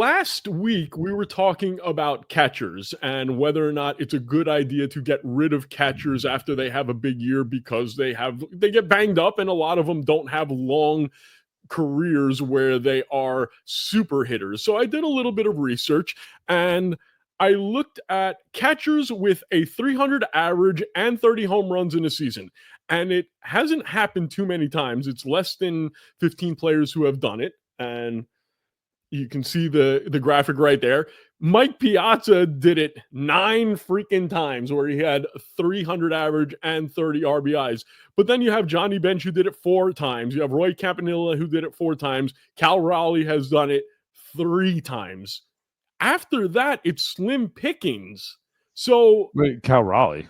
Last week, we were talking about catchers and whether or not it's a good idea to get rid of catchers after they have a big year because they get banged up, and a lot of them don't have long careers where they are super hitters. So I did a little bit of research and I looked at catchers with a 300 average and 30 home runs in a season. And it hasn't happened too many times. It's less than 15 players who have done it. And you can see the graphic right there. Mike Piazza did it 9 freaking times where he had 300 average and 30 RBIs. But then you have Johnny Bench who did it 4 times. You have Roy Campanella who did it 4 times. Cal Raleigh has done it 3 times. After that, it's slim pickings. So wait, Cal Raleigh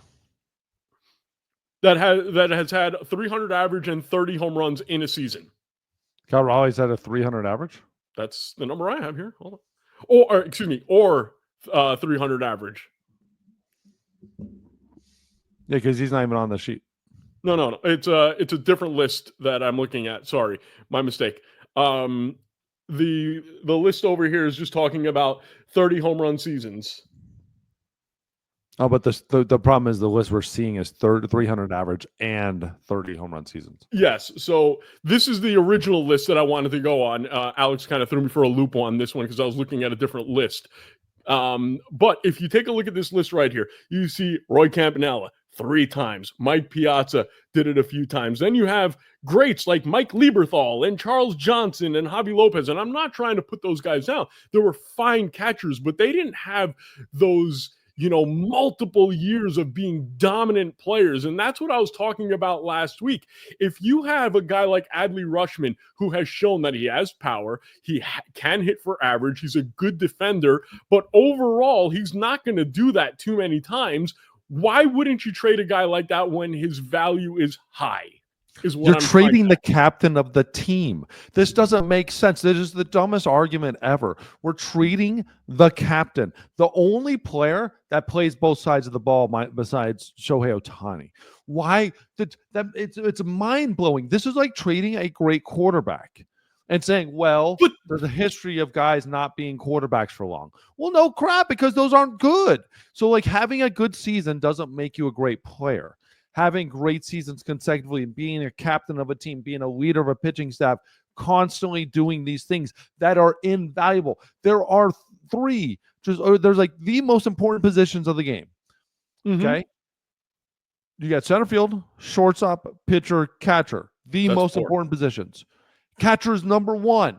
that has had 300 average and 30 home runs in a season. Cal Raleigh's had a 300 average? That's the number I have here. Hold on. Or 300 average. Yeah, because he's not even on the sheet. No. It's a different list that I'm looking at. Sorry, my mistake. The list over here is just talking about 30 home run seasons. Oh, but the problem is the list we're seeing is 300 average and 30 home run seasons. Yes. So this is the original list that I wanted to go on. Alex kind of threw me for a loop on this one because I was looking at a different list. But if you take a look at this list right here, you see Roy Campanella 3 times. Mike Piazza did it a few times. Then you have greats like Mike Lieberthal and Charles Johnson and Javi Lopez. And I'm not trying to put those guys down. They were fine catchers, but they didn't have those multiple years of being dominant players. And that's what I was talking about last week. If you have a guy like Adley Rutschman, who has shown that he has power, he can hit for average, he's a good defender, but overall, he's not going to do that too many times. Why wouldn't you trade a guy like that when his value is high? You're trading the captain of the team. This doesn't make sense. This is the dumbest argument ever. We're treating the captain, the only player that plays both sides of the ball besides Shohei Ohtani. Why? It's mind-blowing. This is like trading a great quarterback and saying, well, there's a history of guys not being quarterbacks for long. Well, no crap, because those aren't good. So like having a good season doesn't make you a great player. Having great seasons consecutively and being a captain of a team, being a leader of a pitching staff, constantly doing these things that are invaluable. There are 3, there's like the most important positions of the game. Mm-hmm. Okay. You got center field, shortstop, pitcher, catcher, the most important positions. Catcher is number 1.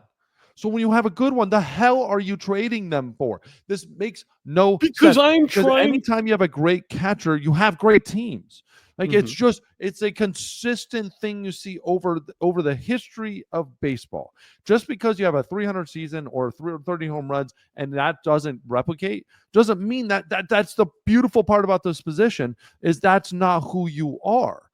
So when you have a good one, the hell are you trading them for? This makes no sense. Anytime you have a great catcher, you have great teams. Like it's a consistent thing you see over the history of baseball. Just because you have a 300 season or 30 home runs and that doesn't replicate, doesn't mean that's the beautiful part about this position is that's not who you are.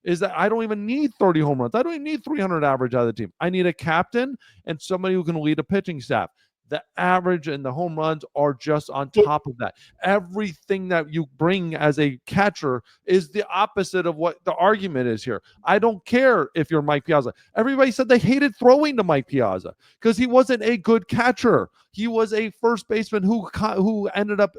Is that I don't even need 30 home runs. I don't even need 300 average out of the team. I need a captain and somebody who can lead a pitching staff. The average and the home runs are just on top of that. Everything that you bring as a catcher is the opposite of what the argument is here. I don't care if you're Mike Piazza. Everybody said they hated throwing to Mike Piazza because he wasn't a good catcher. He was a first baseman who ended up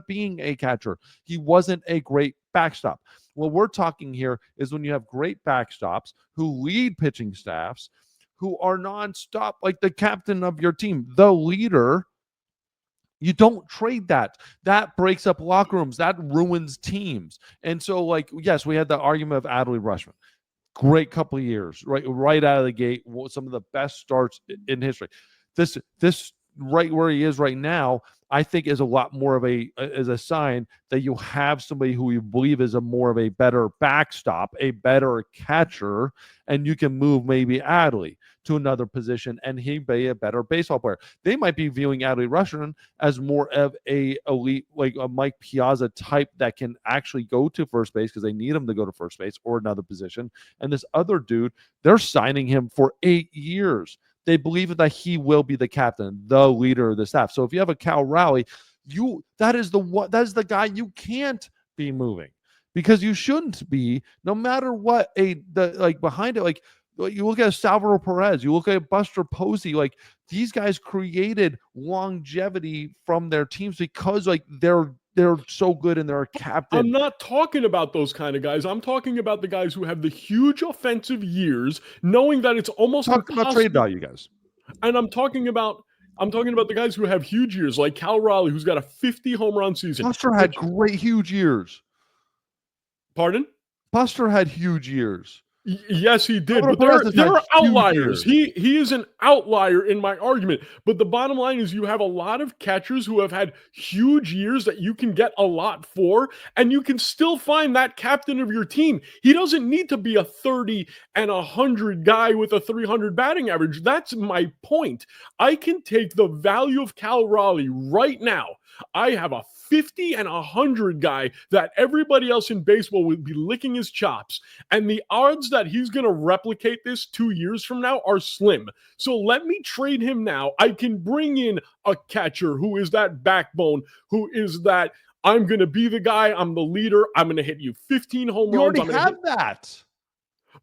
being a catcher. He wasn't a great backstop. What we're talking here is when you have great backstops who lead pitching staffs, who are nonstop, like the captain of your team, the leader, you don't trade that. That breaks up locker rooms. That ruins teams. And so, like, yes, we had the argument of Adley Rutschman. Great couple of years, right out of the gate, some of the best starts in history. This right where he is right now, I think is a lot more of a sign that you have somebody who you believe is more of a better backstop, a better catcher, and you can move maybe Adley to another position and he'd be a better baseball player. They might be viewing Adley Rutschman as more of a elite, like a Mike Piazza type that can actually go to first base because they need him to go to first base or another position. And this other dude, they're signing him for 8 years. They believe that he will be the captain, the leader of the staff. So if you have a Cal Raleigh, that is the guy you can't be moving because you shouldn't be, no matter what behind it. Like You look at Salvador Perez, you look at Buster Posey, like these guys created longevity from their teams because like they're so good and they're a captain. I'm not talking about those kind of guys. I'm talking about the guys who have the huge offensive years, knowing that it's almost Talking about trade impossible. value, guys. And I'm talking about the guys who have huge years, like Cal Raleigh, who's got a 50 home run season. Buster had great huge years. Pardon? Buster had huge years. Yes, he did. Salvador But Perez there has are had huge outliers. years. He is an outlier in my argument. But the bottom line is you have a lot of catchers who have had huge years that you can get a lot for, and you can still find that captain of your team. He doesn't need to be a 30 and 100 guy with a 300 batting average. That's my point. I can take the value of Cal Raleigh right now. I have a 50 and 100 guy that everybody else in baseball would be licking his chops. And the odds that he's going to replicate this 2 years from now are slim. So let me trade him now. I can bring in a catcher who is that backbone, who is that I'm going to be the guy, I'm the leader, I'm going to hit you 15 home You runs. already have that.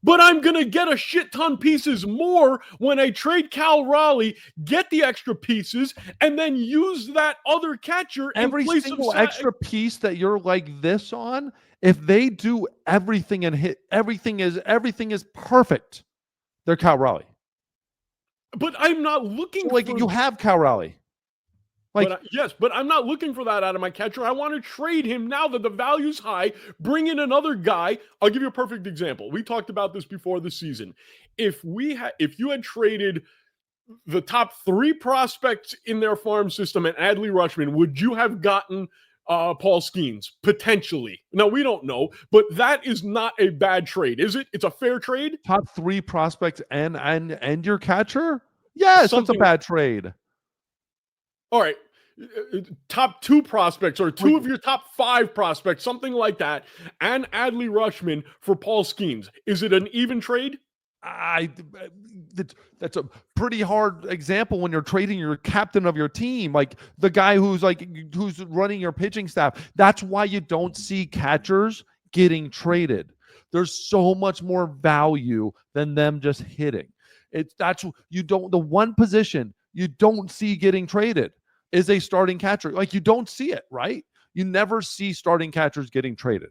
But I'm going to get a shit ton pieces more when I trade Cal Raleigh, get the extra pieces, and then use that other catcher Every in place single of extra piece that you're like this on, if they do everything and hit everything is perfect, they're Cal Raleigh. But I'm not looking like for... you have Cal Raleigh. Like, but I'm not looking for that out of my catcher. I want to trade him now that the value's high, bring in another guy. I'll give you a perfect example. We talked about this before the season. If you had traded the top 3 prospects in their farm system and Adley Rutschman, would you have gotten Paul Skeens? Potentially. Now, we don't know, but that is not a bad trade, is it? It's a fair trade? Top 3 prospects and your catcher? Yes, that's a bad trade. All right. Top 2 prospects or 2 of your top 5 prospects, something like that, and Adley Rutschman for Paul Skeens. Is it an even trade? That's a pretty hard example when you're trading your captain of your team, like the guy who's running your pitching staff. That's why you don't see catchers getting traded. There's so much more value than them just hitting. The one position you don't see getting traded is a starting catcher. Like, you don't see it, right? You never see starting catchers getting traded.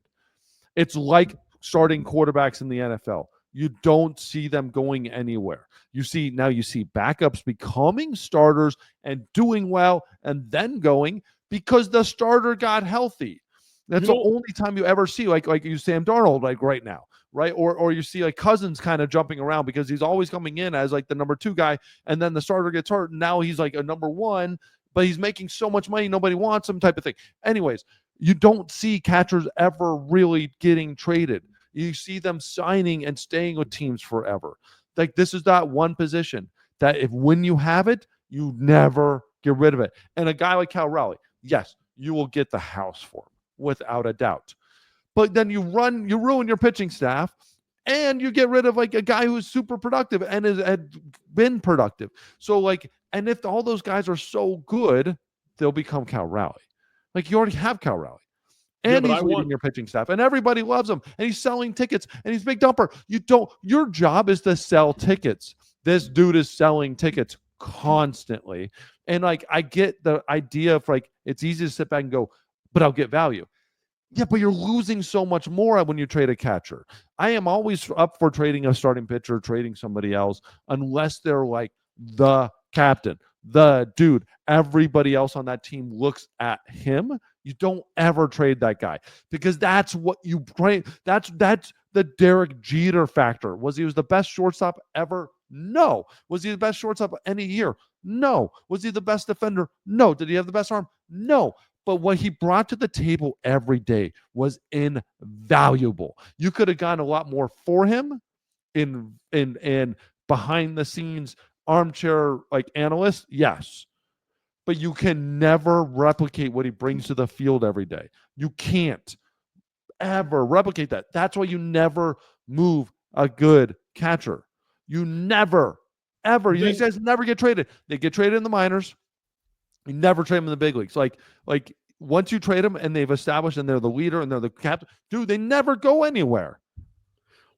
It's like starting quarterbacks in the NFL. You don't see them going anywhere. You see backups becoming starters and doing well and then going because the starter got healthy. That's the only time you ever see like you Sam Darnold like right now, right? Or you see like Cousins kind of jumping around because he's always coming in as like the number 2 guy, and then the starter gets hurt and now he's like a number 1, but he's making so much money nobody wants him type of thing. Anyways, you don't see catchers ever really getting traded. You see them signing and staying with teams forever. Like, this is that one position that when you have it, you never get rid of it. And a guy like Cal Raleigh, yes, you will get the house for him without a doubt. But then you ruin your pitching staff, and you get rid of like a guy who's super productive and had been productive. So like, and if all those guys are so good, they'll become Cal Raleigh. Like, you already have Cal Raleigh. And he's leading your pitching staff, and everybody loves him, and he's selling tickets, and he's a big dumper. Your job is to sell tickets. This dude is selling tickets constantly. And like, I get the idea of like, it's easy to sit back and go, but I'll get value. Yeah, but you're losing so much more when you trade a catcher. I am always up for trading a starting pitcher, trading somebody else, unless they're like the captain, the dude. Everybody else on that team looks at him. You don't ever trade that guy because that's what you trade. That's the Derek Jeter factor. Was he the best shortstop ever? No. Was he the best shortstop any year? No. Was he the best defender? No. Did he have the best arm? No. But what he brought to the table every day was invaluable. You could have gotten a lot more for him in behind the scenes armchair like analyst. Yes. But you can never replicate what he brings to the field every day. You can't ever replicate that. That's why you never move a good catcher. You never, ever. These guys never get traded. They get traded in the minors. You never trade them in the big leagues. Like once you trade them and they've established and they're the leader and they're the captain, dude, they never go anywhere.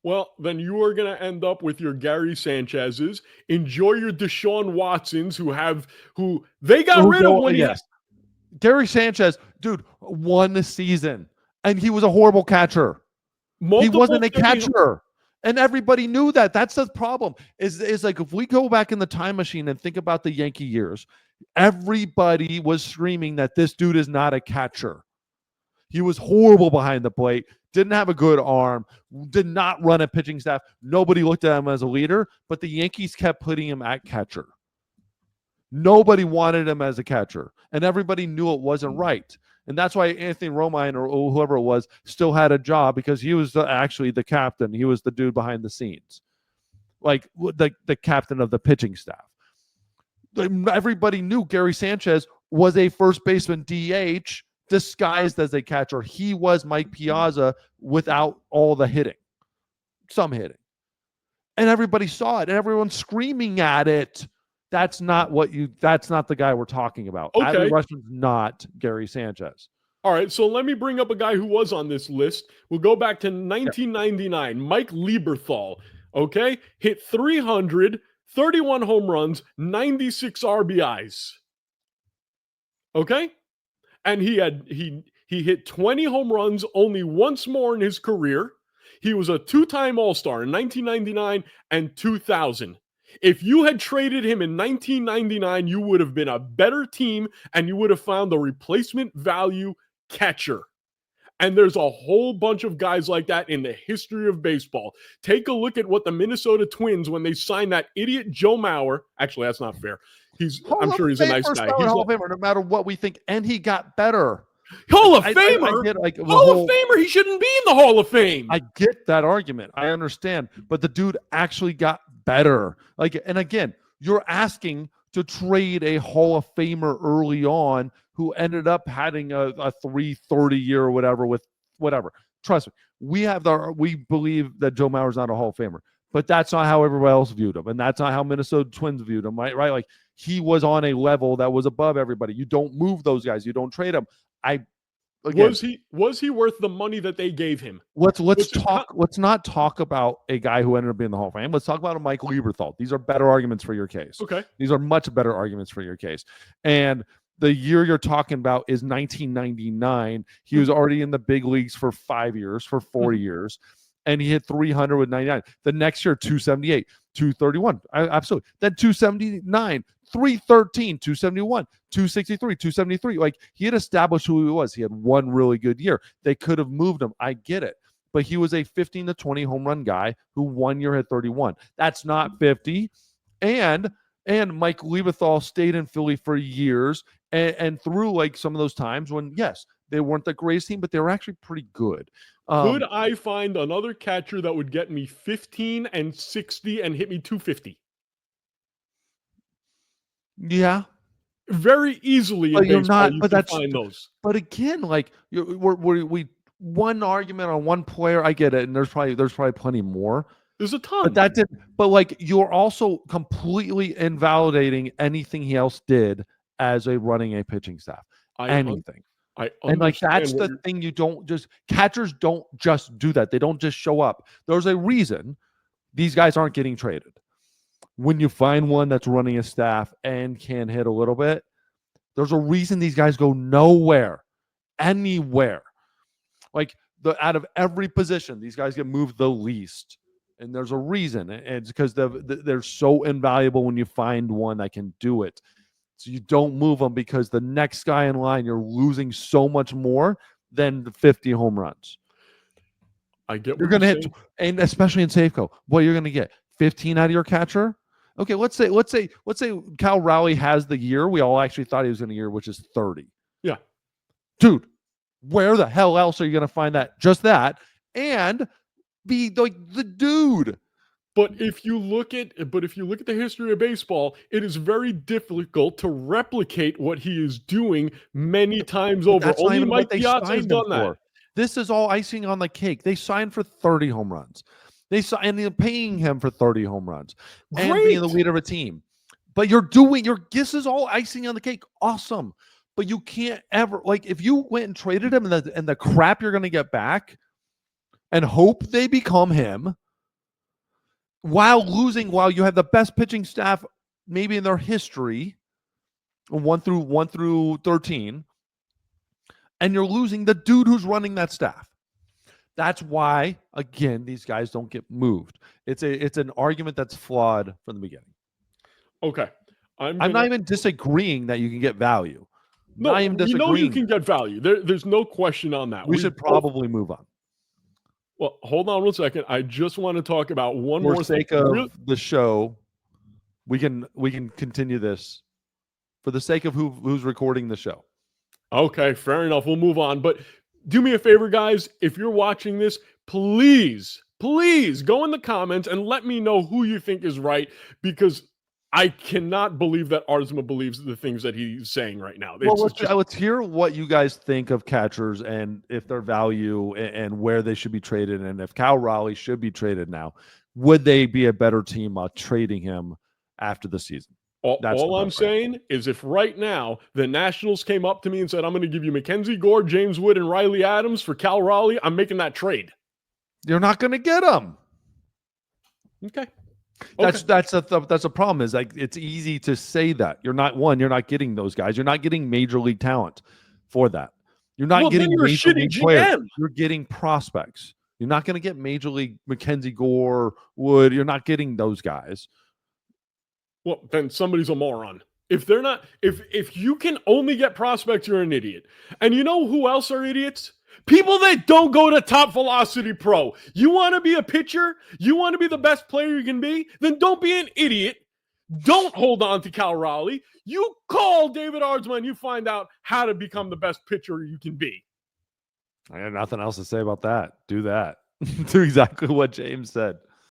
Well, then you are going to end up with your Gary Sanchez's. Enjoy your Deshaun Watsons, who they got rid of when he Yes. Gary Sanchez, dude, one season, and he was a horrible catcher. He wasn't a catcher. And everybody knew that. That's the problem. Is like, if we go back in the time machine and think about the Yankee years, everybody was screaming that this dude is not a catcher. He was horrible behind the plate, didn't have a good arm, did not run a pitching staff. Nobody looked at him as a leader, but the Yankees kept putting him at catcher. Nobody wanted him as a catcher, and everybody knew it wasn't right. And that's why Anthony Romine or whoever it was still had a job, because he was actually the captain. He was the dude behind the scenes, like the captain of the pitching staff. Everybody knew Gary Sanchez was a first baseman DH disguised as a catcher. He was Mike Piazza without all the hitting, some hitting. And everybody saw it, and everyone's screaming at it. That's not the guy we're talking about. Okay. Adley Rutschman's not Gary Sanchez. All right, so let me bring up a guy who was on this list. We'll go back to 1999. Mike Lieberthal, okay? Hit 300, 31 home runs, 96 RBIs. Okay? And he hit 20 home runs only once more in his career. He was a two-time All-Star in 1999 and 2000. If you had traded him in 1999, you would have been a better team, and you would have found a replacement value catcher. And there's a whole bunch of guys like that in the history of baseball. Take a look at what the Minnesota Twins, when they signed that idiot Joe Mauer. Actually, that's not fair. I'm sure he's a nice guy. He's Hall of Famer, no matter what we think, and he got better. Hall of Famer? Hall of Famer? He shouldn't be in the Hall of Fame. I get that argument. I understand. But the dude actually got better. And again, you're asking to trade a Hall of Famer early on who ended up having a 330 year or whatever with whatever. Trust me, we believe that Joe Mauer's not a Hall of Famer, but that's not how everybody else viewed him, and that's not how Minnesota Twins viewed him, right? Like, he was on a level that was above everybody. You don't move those guys. You don't trade them. Again, was he worth the money that they gave him? Let's not talk about a guy who ended up being in the Hall of Fame. Let's talk about a Mike Lieberthal. These are better arguments for your case. Okay. These are much better arguments for your case. And the year you're talking about is 1999. He was already in the big leagues for 5 years, for 4 years, and he hit 300 with 99. The next year, 278, 231. Absolutely. Then 279, 313, 271, 263, 273. Like, he had established who he was. He had one really good year. They could have moved him. I get it. But he was a 15 to 20 home run guy who 1 year hit 31. That's not 50. And Mike Lieberthal stayed in Philly for years and through like some of those times when, yes, they weren't the greatest team, but they were actually pretty good. Could I find another catcher that would get me 15 and 60 and hit me 250? Yeah. Very easily in baseball, you can find those. But again, like, we one argument on one player, I get it, and there's probably plenty more. There's a ton. But like, you're also completely invalidating anything he else did as a running a pitching staff. Anything. And like, that's the thing. Catchers don't just do that. They don't just show up. There's a reason these guys aren't getting traded. When you find one that's running a staff and can hit a little bit, there's a reason these guys go nowhere, anywhere. Like, out of every position, these guys get moved the least. And there's a reason. And it's because they're so invaluable when you find one that can do it. So you don't move them, because the next guy in line, you're losing so much more than the 50 home runs. I get what you're going to hit, and especially in Safeco, what you're going to get 15 out of your catcher. Okay, let's say Cal Raleigh has the year we all actually thought he was going to year, which is 30. Yeah, dude, where the hell else are you going to find that? Just that, and be like the dude. But if you look at the history of baseball, it is very difficult to replicate what he is doing many times over. Only Mike Piazza has done that. This is all icing on the cake. They signed for 30 home runs. And they're paying him for 30 home runs and being the leader of a team. But this is all icing on the cake. Awesome. But you can't ever, like, if you went and traded him and the crap you're going to get back and hope they become him, while you have the best pitching staff maybe in their history, 1 through 13, and you're losing the dude who's running that staff. That's why, again, these guys don't get moved. It's an argument that's flawed from the beginning. Okay. I'm not even disagreeing that you can get value. No, not even we know you disagreeing. can get value. There's no question on that. We should probably move on. Well, hold on 1 second. I just want to talk about one more thing. For the sake of the show, we can continue this for the sake of who's recording the show. Okay, fair enough. We'll move on. But do me a favor, guys. If you're watching this, please go in the comments and let me know who you think is right, because I cannot believe that Arzma believes the things that he's saying right now. Well, let's hear what you guys think of catchers and if their value and where they should be traded, and if Cal Raleigh should be traded now. Would they be a better team trading him after the season? All I'm saying is, if right now the Nationals came up to me and said, I'm going to give you Mackenzie Gore, James Wood, and Riley Adams for Cal Raleigh, I'm making that trade. You're not going to get them. Okay. That's a problem. Is like, it's easy to say that you're not getting those guys. You're not getting major league talent for that. You're not getting major league players. You're getting prospects. You're not going to get major league Mackenzie Gore, Wood. You're not getting those guys. Well, then somebody's a moron. If they're not, if you can only get prospects, you're an idiot. And you know who else are idiots? People that don't go to Top Velocity Pro. You want to be a pitcher? You want to be the best player you can be? Then don't be an idiot. Don't hold on to Cal Raleigh. You call David Arzma and you find out how to become the best pitcher you can be. I have nothing else to say about that. Do that. Do exactly what James said.